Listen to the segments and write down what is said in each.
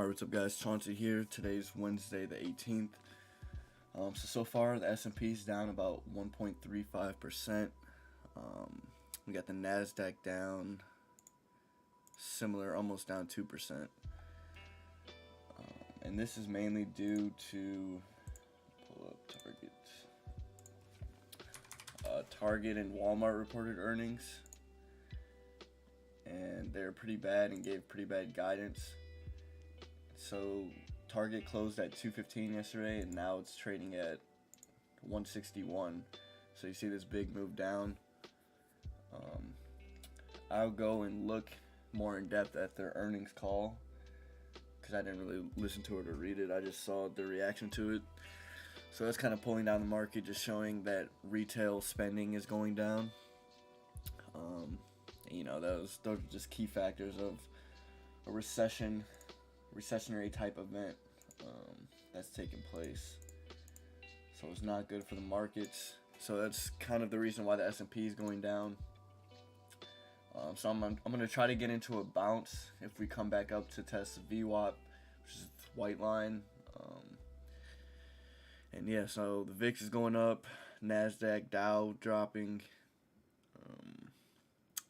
Alright, what's up guys, Chauncey here. Today's Wednesday the 18th. So far the S&P is down about 1.35%. We got the NASDAQ down similar, almost down 2%. And this is mainly due to, pull up Target and Walmart reported earnings. And they're pretty bad and gave pretty bad guidance. So Target closed at 215 yesterday, and now it's trading at 161. So you see this big move down. I'll go and look more in depth at their earnings call because I didn't really listen to it or read it. I just saw the reaction to it. So that's kind of pulling down the market, just showing that retail spending is going down. You know, those are just key factors of a recessionary type event that's taking place. So it's not good for the markets. So that's kind of the reason why the S&P is going down. So I'm going to try to get into a bounce if we come back up to test the VWAP, which is the white line. And yeah, so the VIX is going up, NASDAQ, Dow dropping.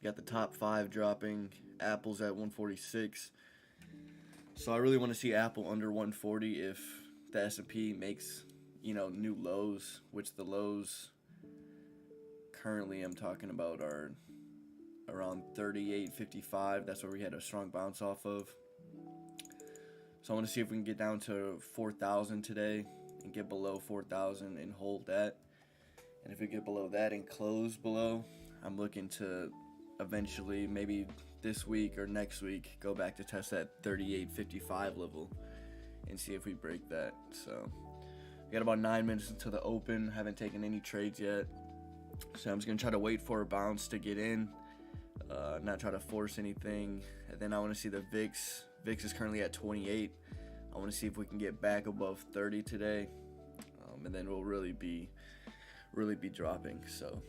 You got the top 5 dropping. Apple's at 146. So I really want to see Apple under 140 if the S&P makes, new lows, which the lows currently I'm talking about are around 38.55. That's where we had a strong bounce off of. So I want to see if we can get down to 4,000 today and get below 4,000 and hold that. And if we get below that and close below, I'm looking to eventually, maybe this week or next week, go back to test that 38.55 level and see if we break that. So we got about 9 minutes until the open. Haven't taken any trades yet, so I'm just gonna try to wait for a bounce to get in, not try to force anything. And then I want to see the VIX. VIX is currently at 28. I want to see if we can get back above 30 today, and then we'll really be dropping. So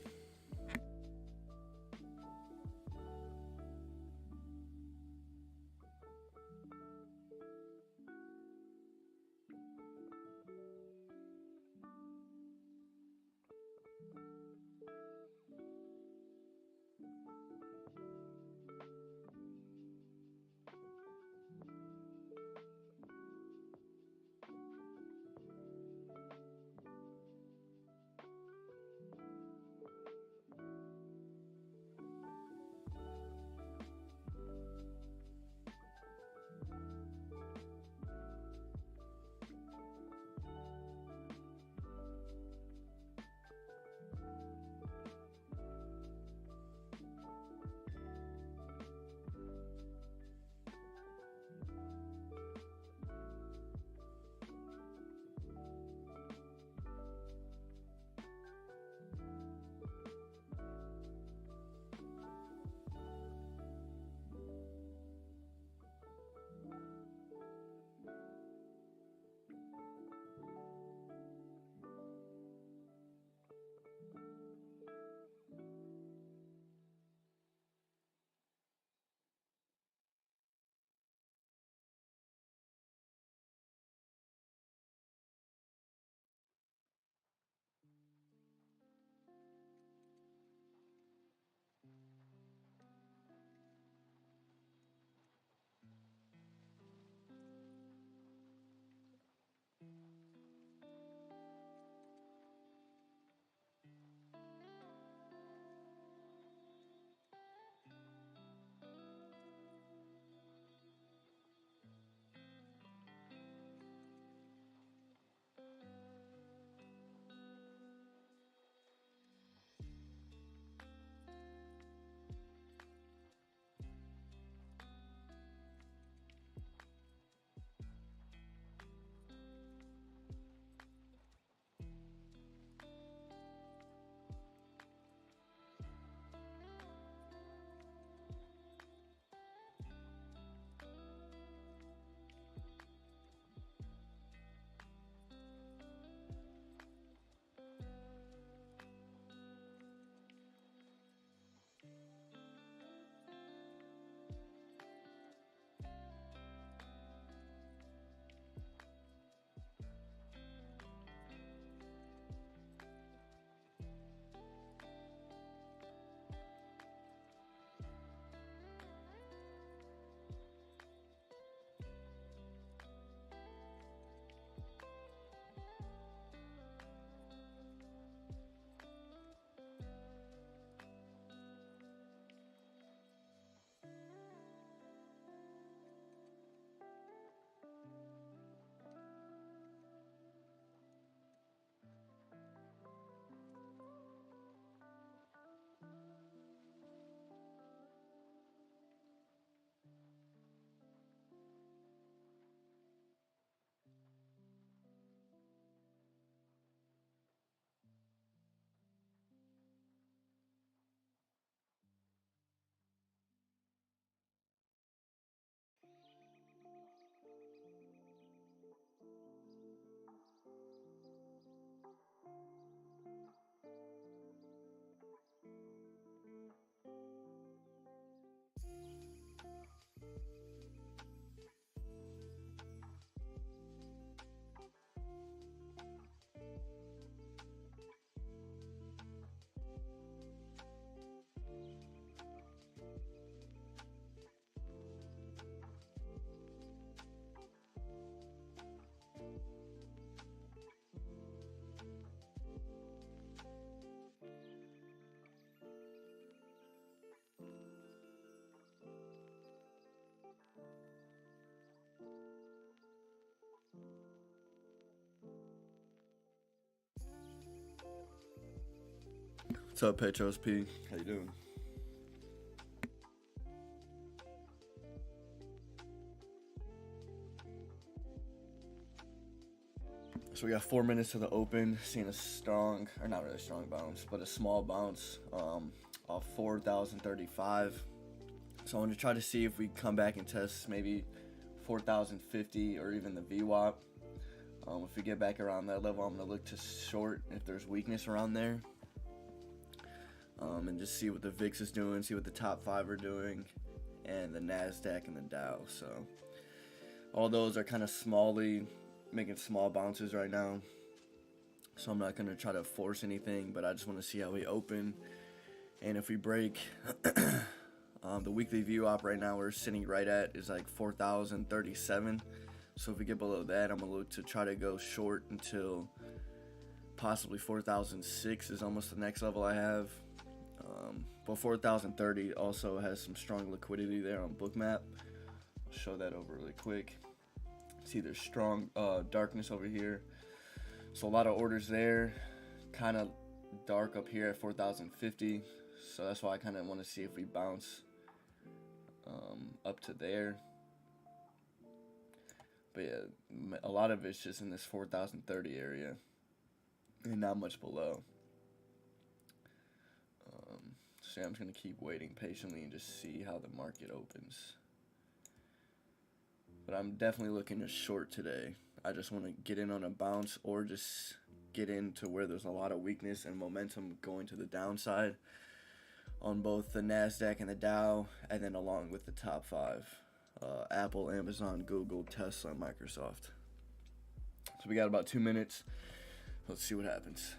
What's up, Petros P? How you doing? So we got 4 minutes to the open, seeing a strong, or not really strong bounce, but a small bounce off 4,035. So I want to try to see if we come back and test maybe 4,050 or even the VWAP. If we get back around that level, I'm going to look to short if there's weakness around there. And just see what the VIX is doing, see what the top 5 are doing, and the NASDAQ and the Dow. So all those are kind of making small bounces right now. So I'm not going to try to force anything, but I just want to see how we open. And if we break, the weekly VWAP right now we're sitting right at is like 4,037. So if we get below that, I'm going to look to try to go short until possibly 4,006 is almost the next level I have. But 4,030 also has some strong liquidity there on Bookmap. I'll show that over really quick. See, there's strong darkness over here. So a lot of orders there. Kind of dark up here at 4,050. So that's why I kind of want to see if we bounce up to there. But yeah, a lot of it's just in this 4,030 area and not much below. So yeah, I'm just going to keep waiting patiently and just see how the market opens. But I'm definitely looking to short today. I just want to get in on a bounce or just get into where there's a lot of weakness and momentum going to the downside on both the NASDAQ and the Dow, and then along with the top 5. Apple, Amazon, Google, Tesla, and Microsoft. So we got about 2 minutes. Let's see what happens.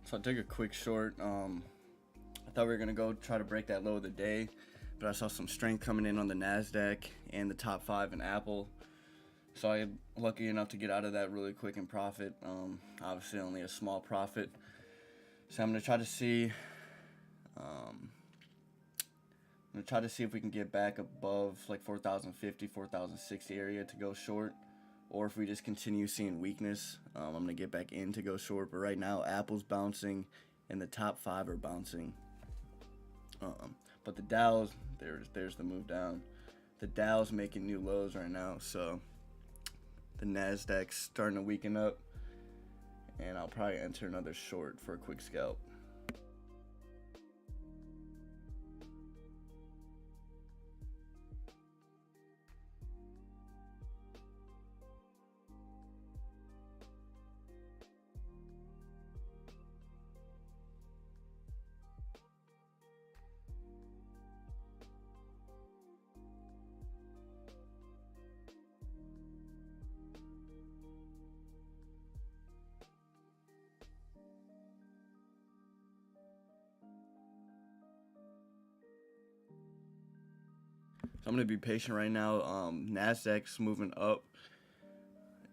So I took a quick short. I thought we were gonna go try to break that low of the day, but I saw some strength coming in on the Nasdaq and the top 5 in Apple. So I am lucky enough to get out of that really quick in profit. Obviously only a small profit. So I'm gonna try to see. I'm gonna try to see if we can get back above like 4,050, 4,060 area to go short, or if we just continue seeing weakness, I'm gonna get back in to go short. But right now, Apple's bouncing, and the top 5 are bouncing. But the Dow's there's the move down. The Dow's making new lows right now, so the Nasdaq's starting to weaken up, and I'll probably enter another short for a quick scalp. So I'm going to be patient right now. Nasdaq's moving up,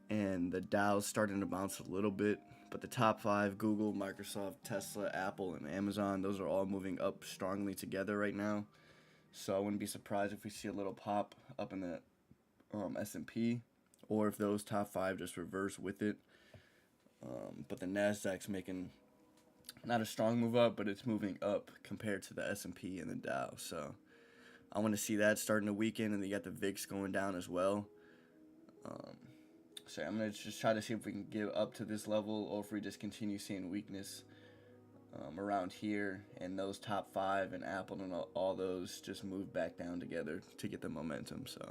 and the Dow's starting to bounce a little bit. But the top 5, Google, Microsoft, Tesla, Apple, and Amazon, those are all moving up strongly together right now. So I wouldn't be surprised if we see a little pop up in the S&P, or if those top 5 just reverse with it. But the Nasdaq's making not a strong move up, but it's moving up compared to the S&P and the Dow. So I want to see that starting to weaken, and then you got the VIX going down as well. So I'm going to just try to see if we can get up to this level, or if we just continue seeing weakness around here, and those top 5 and Apple and all those just move back down together to get the momentum. So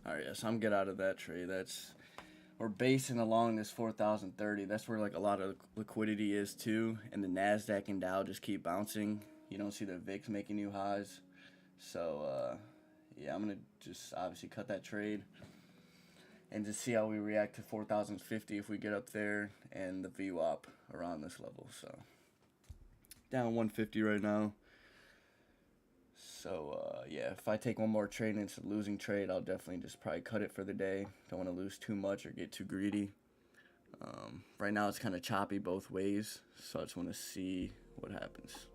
All right, yeah, so I'm get out of that trade. We're basing along this 4,030. That's where like a lot of liquidity is too, and the Nasdaq and Dow just keep bouncing. You don't see the VIX making new highs. So yeah, I'm gonna just obviously cut that trade and just see how we react to 4,050 if we get up there, and the VWAP around this level. So down 150 right now. So, yeah, if I take one more trade and it's a losing trade, I'll definitely just probably cut it for the day. Don't want to lose too much or get too greedy. Right now it's kind of choppy both ways, so I just want to see what happens.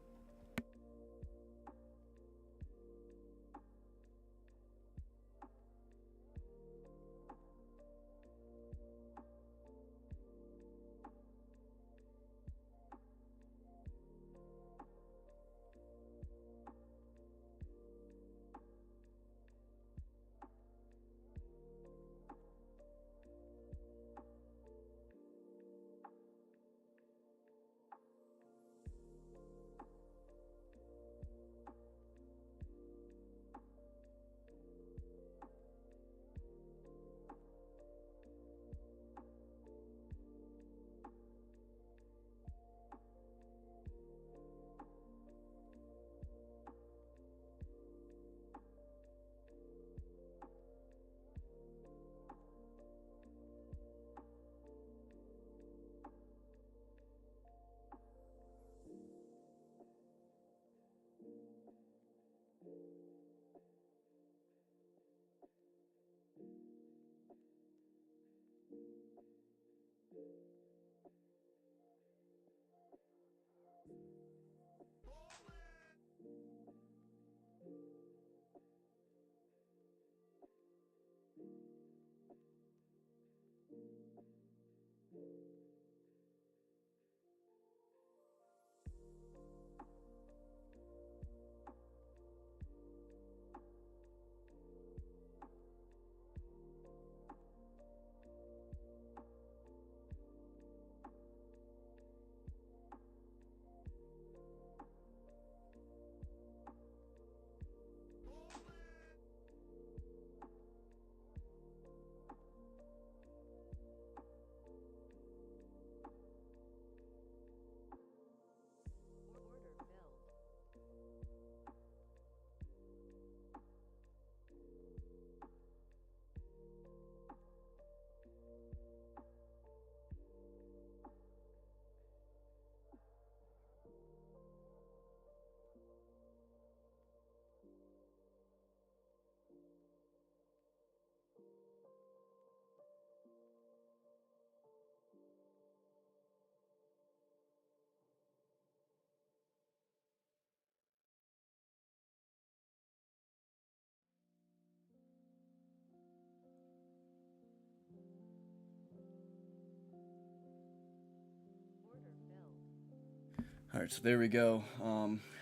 All right, so there we go.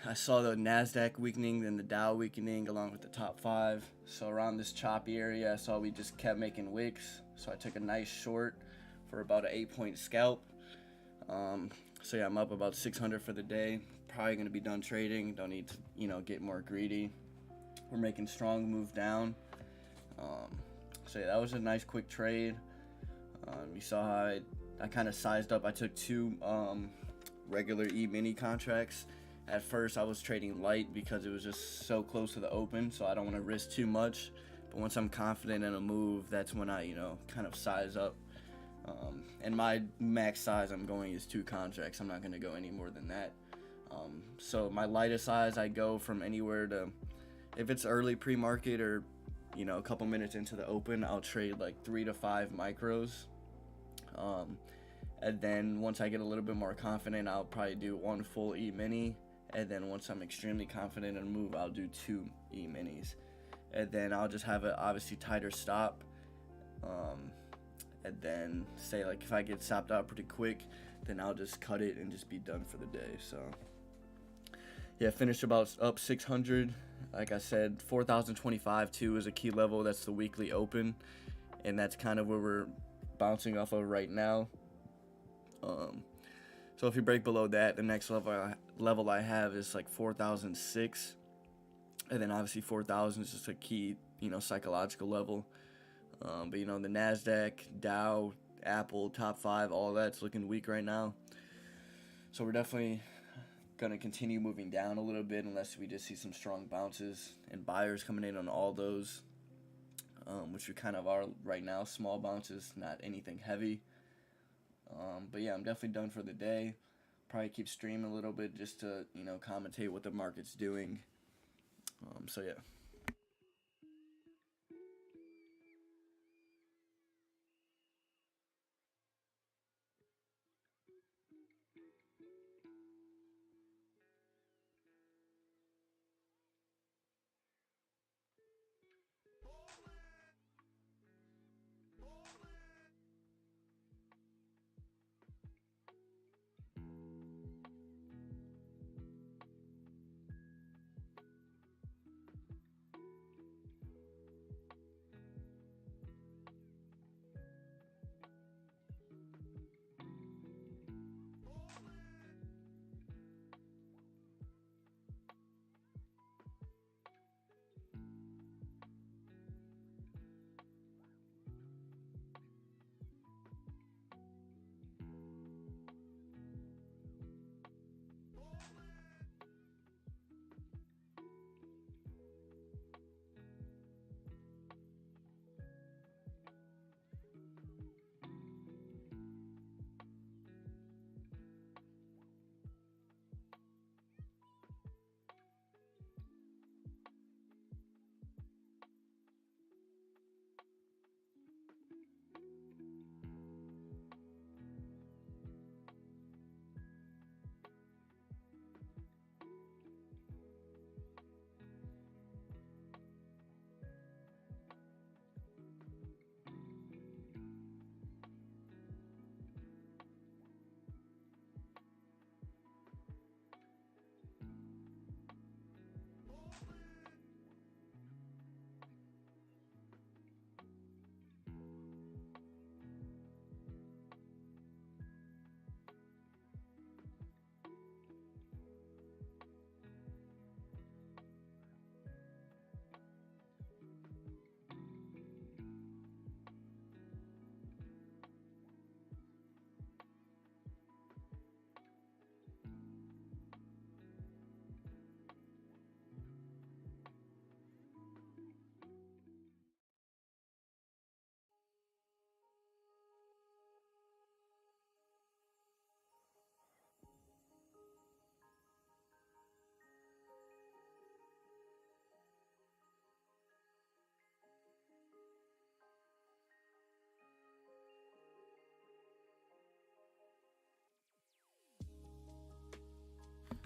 I saw the Nasdaq weakening, then the Dow weakening, along with the top five. So around this choppy area, I saw we just kept making wicks. So I took a nice short for about an 8-point scalp. So yeah, I'm up about 600 for the day. Probably gonna be done trading. Don't need to, get more greedy. We're making strong move down. So yeah, that was a nice quick trade. You saw how I kind of sized up. I took two regular E-mini contracts. At first I was trading light because it was just so close to the open, so I don't want to risk too much. But once I'm confident in a move, that's when I kind of size up. And my max size I'm going is 2 contracts. I'm not going to go any more than that. So my lightest size, I go from anywhere to, if it's early pre-market or a couple minutes into the open, I'll trade like 3 to 5 micros. And then once I get a little bit more confident, I'll probably do 1 full E-mini. And then once I'm extremely confident in a move, I'll do 2 E-minis. And then I'll just have a obviously tighter stop. And then say like if I get stopped out pretty quick, then I'll just cut it and just be done for the day. So yeah, finished about up 600. Like I said, 4,025 too is a key level. That's the weekly open, and that's kind of where we're bouncing off of right now. So if you break below that, the next level I have is like 4,006, and then obviously 4,000 is just a key psychological level. But the Nasdaq, Dow, Apple, top 5, all that's looking weak right now. So we're definitely going to continue moving down a little bit unless we just see some strong bounces and buyers coming in on all those, which we kind of are right now, small bounces, not anything heavy. But yeah, I'm definitely done for the day. Probably keep streaming a little bit just to, commentate what the market's doing. So yeah.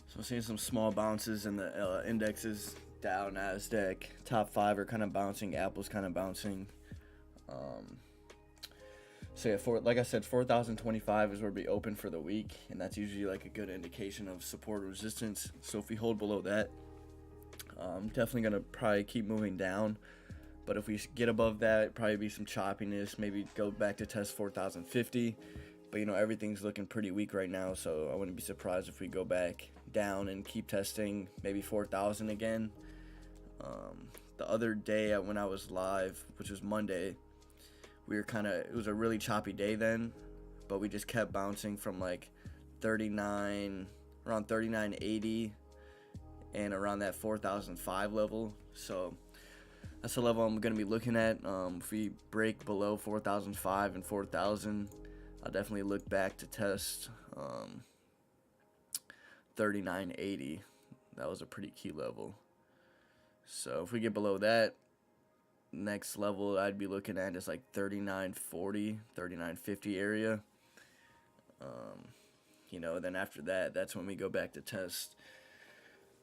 So I'm seeing some small bounces in the indexes. Dow, Nasdaq, top 5 are kind of bouncing. Apple's kind of bouncing. So yeah, like I said, 4,025 is where we open for the week, and that's usually like a good indication of support or resistance. So if we hold below that, definitely gonna probably keep moving down. But if we get above that, probably be some choppiness. Maybe go back to test 4,050. But everything's looking pretty weak right now, so I wouldn't be surprised if we go back down and keep testing maybe 4,000 again. The other day when I was live, which was Monday, it was a really choppy day then, but we just kept bouncing from like around 39.80 and around that 4,005 level. So that's the level I'm going to be looking at. If we break below 4,005 and 4,000, I'll definitely look back to test 39.80. That was a pretty key level. So if we get below that, next level I'd be looking at is like 39.40, 39.50 area. Then after that, that's when we go back to test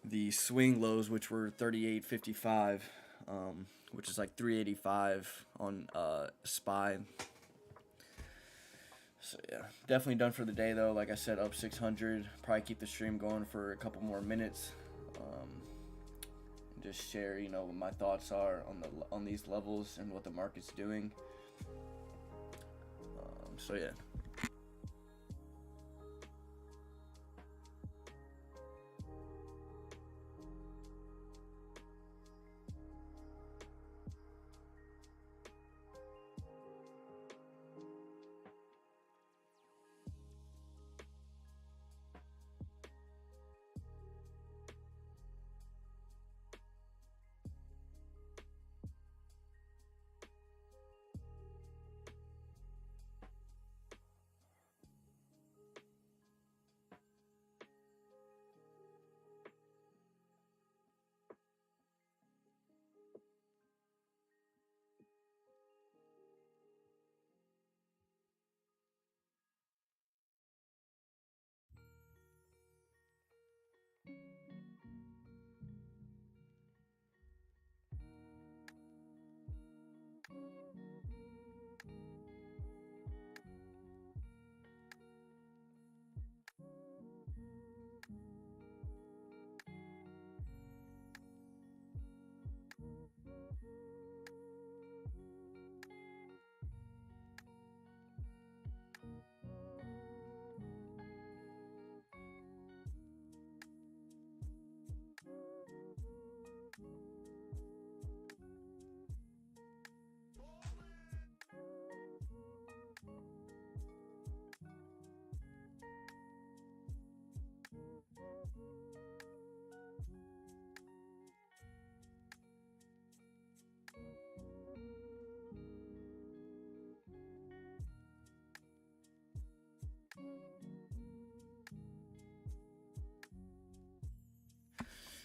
the swing lows, which were 38.55, which is like 385 on SPY. So yeah, definitely done for the day though. Like I said, up 600. Probably keep the stream going for a couple more minutes. Just share, what my thoughts are on these levels and what the market's doing. So yeah.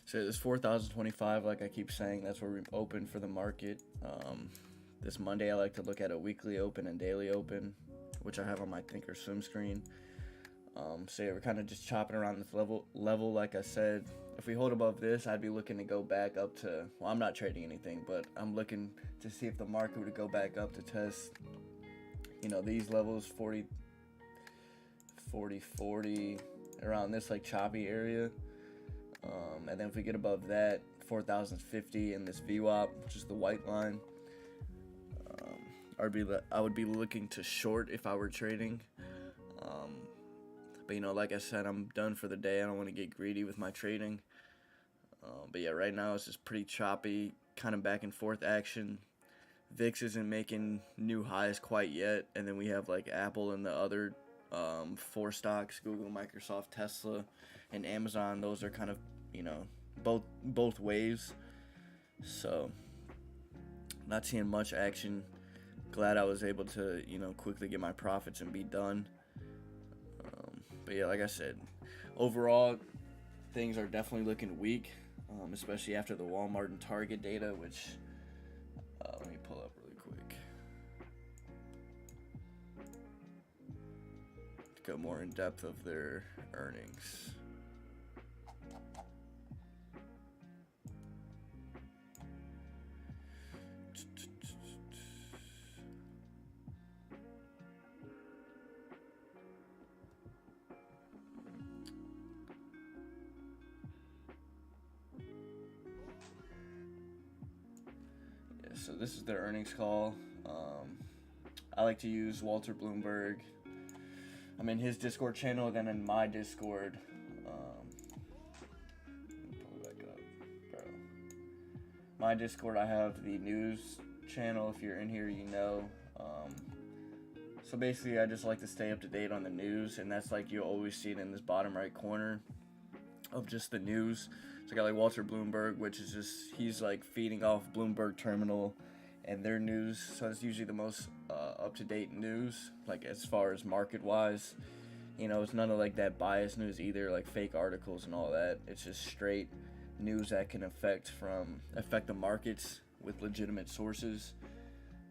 So this 4,025, like I keep saying, that's where we open for the market. This Monday, I like to look at a weekly open and daily open, which I have on my Thinkorswim screen. So yeah, we're kind of just chopping around this level. Like I said, if we hold above this, I'd be looking to go back up to, well, I'm not trading anything, but I'm looking to see if the market would go back up to test, these levels, 40, 40, around this like choppy area. And then if we get above that, 4,050 in this VWAP, which is the white line, I would be looking to short if I were trading. But like I said, I'm done for the day. I don't want to get greedy with my trading. But yeah, right now it's just pretty choppy, kind of back and forth action. VIX isn't making new highs quite yet. And then we have like Apple and the other 4 stocks, Google, Microsoft, Tesla, and Amazon. Those are kind of, both waves. So not seeing much action. Glad I was able to, quickly get my profits and be done. But yeah, like I said, overall, things are definitely looking weak, especially after the Walmart and Target data, which, let me pull up really quick to go more in depth of their earnings. So this is their earnings call. I like to use Walter Bloomberg. I'm in his Discord channel, then in my Discord. Let me pull it back up, bro. My Discord, I have the news channel. If you're in here, So basically, I just like to stay up to date on the news, and that's like you'll always see it in this bottom right corner of just the news. So I got like Walter Bloomberg, which is just, he's like feeding off Bloomberg Terminal and their news. So it's usually the most up-to-date news, like as far as market-wise. It's none of like that biased news either, like fake articles and all that. It's just straight news that can affect the markets with legitimate sources.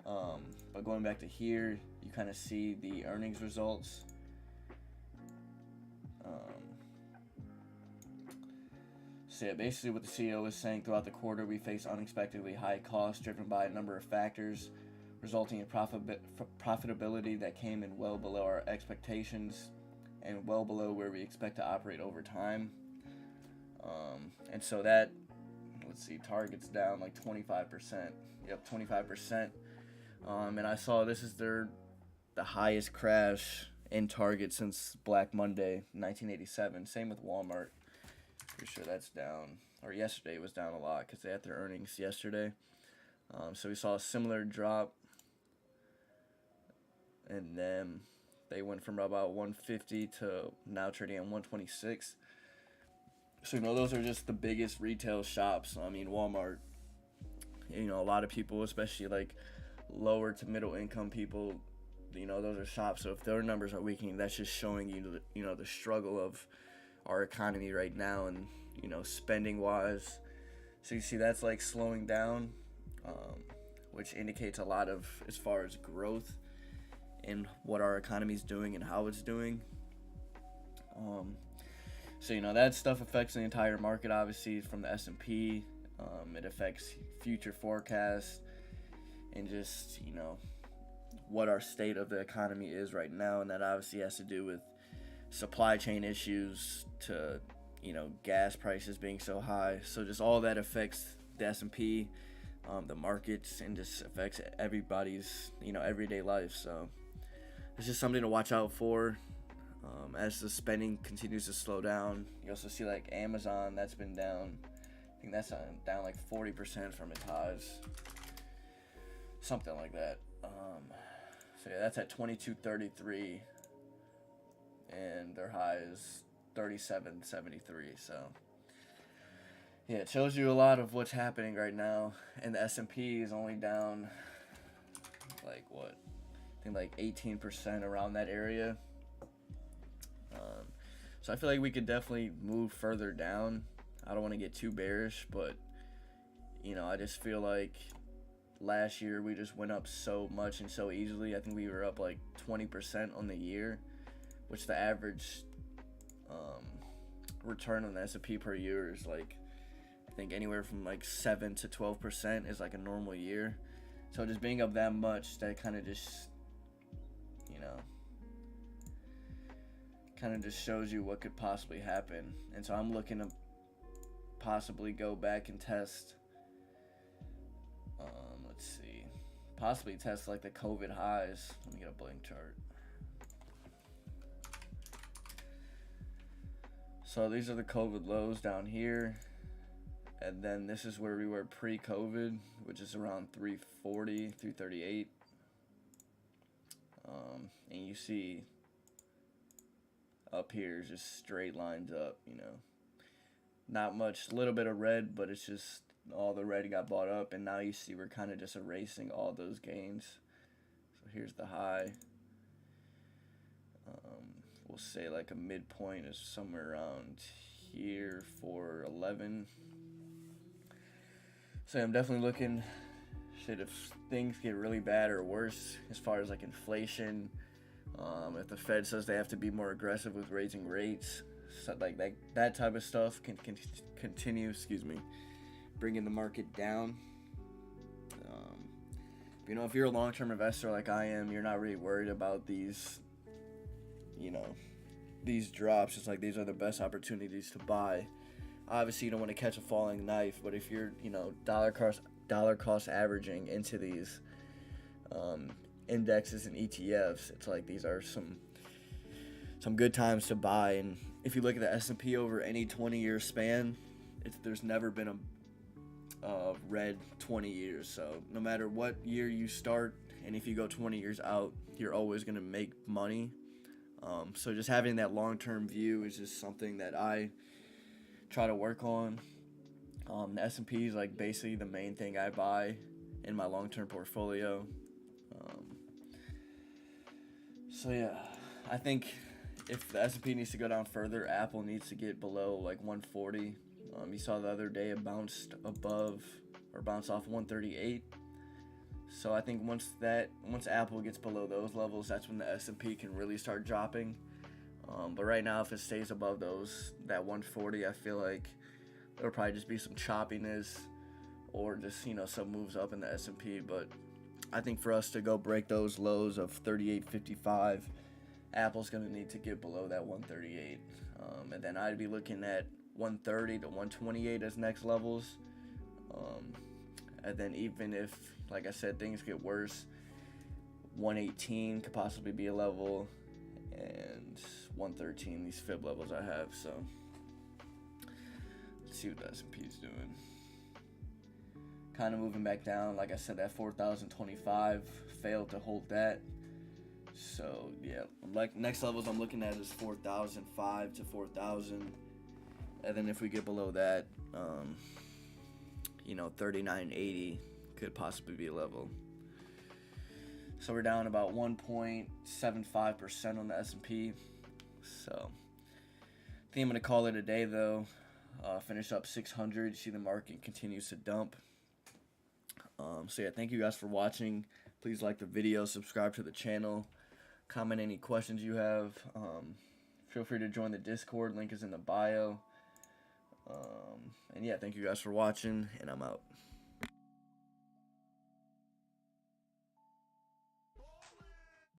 But going back to here, you kind of see the earnings results. So yeah, basically what the CEO is saying, throughout the quarter, we face unexpectedly high costs driven by a number of factors, resulting in profitability that came in well below our expectations and well below where we expect to operate over time. And so that, Target's down like 25%. Yep, 25%. And I saw this is the highest crash in Target since Black Monday, 1987. Same with Walmart. Pretty sure that's down, or yesterday it was down a lot because they had their earnings yesterday. So we saw a similar drop, and then they went from about 150 to now trading at 126. So those are just the biggest retail shops. Walmart. A lot of people, especially like lower to middle income people, those are shops. So if their numbers are weakening, that's just showing you the struggle of our economy right now, and spending wise. So you see that's like slowing down, which indicates a lot of as far as growth and what our economy is doing and how it's doing. So that stuff affects the entire market, obviously, from the S&P. It affects future forecasts and just what our state of the economy is right now, and that obviously has to do with supply chain issues to gas prices being so high. So just all that affects the S&P, the markets, and just affects everybody's, everyday life. So it's just something to watch out for. As the spending continues to slow down, you also see like Amazon, that's been down. I think that's down like 40% from its highs, something like that. So yeah, that's at 22.33, and their high is 37.73. So yeah, it shows you a lot of what's happening right now, and the S&P is only down like what? I think like 18% around that area. So I feel like we could definitely move further down. I don't want to get too bearish, but I just feel like last year we just went up so much and so easily. I think we were up like 20% on the year, which the average return on the S&P per year is like, I think anywhere from like 7 to 12% is like a normal year. So just being up that much, that kind of just shows you what could possibly happen. And so I'm looking to possibly go back and test, possibly test like the COVID highs. Let me get a blank chart. So these are the COVID lows down here, and then this is where we were pre-COVID, which is around 340, 338. And you see up here is just straight lines up, not much, little bit of red, but it's just all the red got bought up, and now you see we're kind of just erasing all those gains. So here's the high. We'll say like a midpoint is somewhere around here for 11. So I'm definitely looking, if things get really bad or worse as far as like inflation, if the Fed says they have to be more aggressive with raising rates, so like that type of stuff can continue, bringing the market down. If you're a long-term investor like I am, you're not really worried about these, these drops. It's like these are the best opportunities to buy. Obviously, you don't want to catch a falling knife, but if you're, dollar cost averaging into these indexes and ETFs, it's like these are some good times to buy. And if you look at the S&P over any 20-year span, there's never been a red 20 years. So no matter what year you start, and if you go 20 years out, you're always going to make money. So just having that long-term view is just something that I try to work on. The S&P is like basically the main thing I buy in my long-term portfolio. So yeah, I think if the S&P needs to go down further, Apple needs to get below like 140. You saw the other day it bounced off 138. So I think once Apple gets below those levels, that's when the S&P can really start dropping. But right now, if it stays above that 140, I feel like there'll probably just be some choppiness, or just some moves up in the S&P. But I think for us to go break those lows of 38.55, Apple's going to need to get below that 138. And then I'd be looking at 130 to 128 as next levels. And then even if, like I said, things get worse, 118 could possibly be a level, and 113, these fib levels I have. So let's see what the S&P is doing. Kind of moving back down. Like I said, that 4,025 failed to hold that. So yeah, like next levels I'm looking at is 4,005 to 4,000, and then if we get below that, 39.80 could possibly be a level. So we're down about 1.75% on the S&P. So I think I'm gonna call it a day though. Finish up 600. See the market continues to dump. So yeah, thank you guys for watching. Please like the video, subscribe to the channel, comment any questions you have. Feel free to join the Discord. Link is in the bio. And yeah, thank you guys for watching, and I'm out.